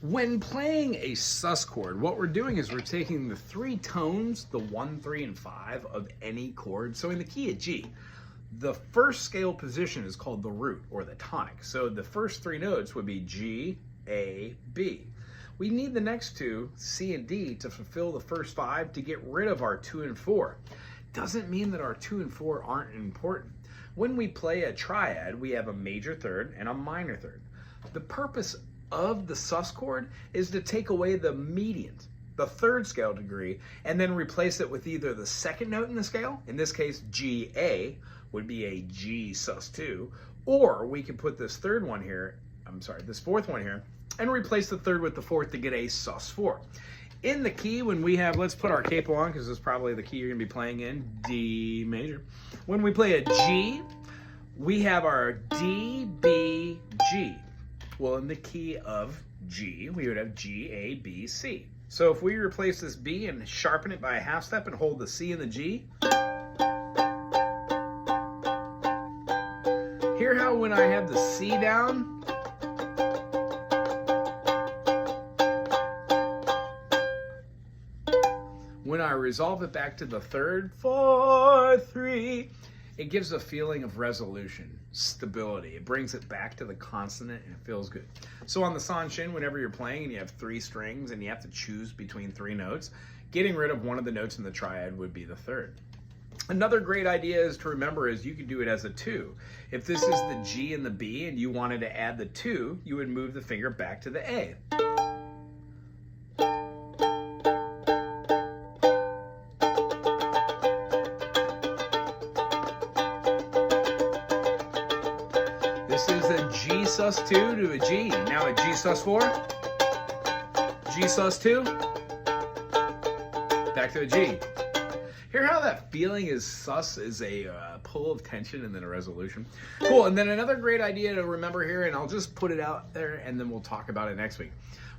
When playing a sus chord, what we're doing is we're taking the three tones, the 1, 3, and 5 of any chord. So in the key of G, the first scale position is called the root or the tonic. So the first three notes would be G, A, B. We need the next two, C and D, to fulfill the first 5 to get rid of our 2 and 4. Doesn't mean that our 2 and 4 aren't important. When we play a triad, we have a major third and a minor third. The purpose of the sus chord is to take away the median, the third scale degree, and then replace it with either the second note in the scale, in this case G A would be a G sus 2, or we can put this third one here, this fourth one here, and replace the third with the fourth to get a sus 4. In the key, when we have, let's put our capo on because this is probably the key you're gonna be playing in, D major. When we play a G, we have our D, B, G. Well, in the key of G, we would have G, A, B, C. So if we replace this B and sharpen it by a half step and hold the C and the G, hear how when I have the C down, when I resolve it back to the third, 4, 3, it gives a feeling of resolution, stability. It brings it back to the consonant and it feels good. So on the SANSHIN, whenever you're playing and you have 3 strings and you have to choose between 3 notes, getting rid of one of the notes in the triad would be the third. Another great idea is to remember is you could do it as a 2. If this is the G and the B and you wanted to add the 2, you would move the finger back to the A. This is a G sus 2 to a G. Now a G sus 4, G sus 2, back to a G. Hear how that feeling is sus is a pull of tension and then a resolution? Cool, and then another great idea to remember here, and I'll just put it out there and then we'll talk about it next week.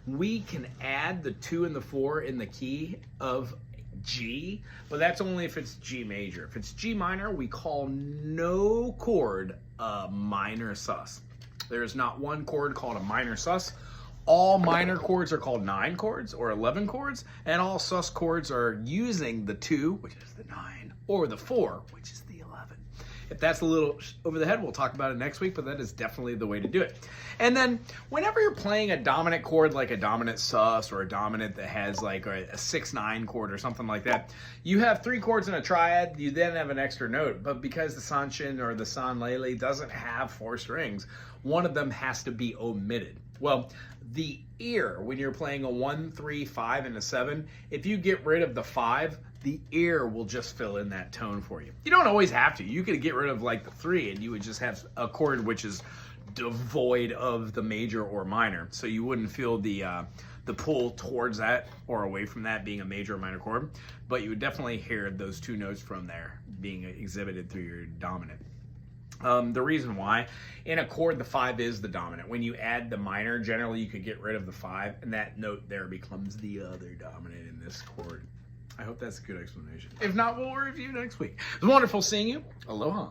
We can add the 2 and the 4 in the key of G, but that's only if it's G major. If it's G minor, we call no chord a minor sus. There's not one chord called a minor sus. All minor chords are called 9 chords or 11 chords, and all sus chords are using the 2, which is the 9, or the 4, which is the 11. If that's a little over the head, we'll talk about it next week, but that is definitely the way to do it. And then whenever you're playing a dominant chord like a dominant sus or a dominant that has like a 6-9 chord or something like that, you have 3 chords in a triad, you then have an extra note, but because the SANSHIN or the SANLELE doesn't have 4 strings, one of them has to be omitted. Well, the ear, when you're playing a 1, 3, 5, and a 7, if you get rid of the 5, the ear will just fill in that tone for you. You don't always have to. You could get rid of like the 3 and you would just have a chord which is devoid of the major or minor. So you wouldn't feel the pull towards that or away from that being a major or minor chord, but you would definitely hear those 2 notes from there being exhibited through your dominant. The reason why, in a chord, the 5 is the dominant. When you add the minor, generally you could get rid of the 5, and that note there becomes the other dominant in this chord. I hope that's a good explanation. If not, we'll review next week. It was wonderful seeing you. Aloha.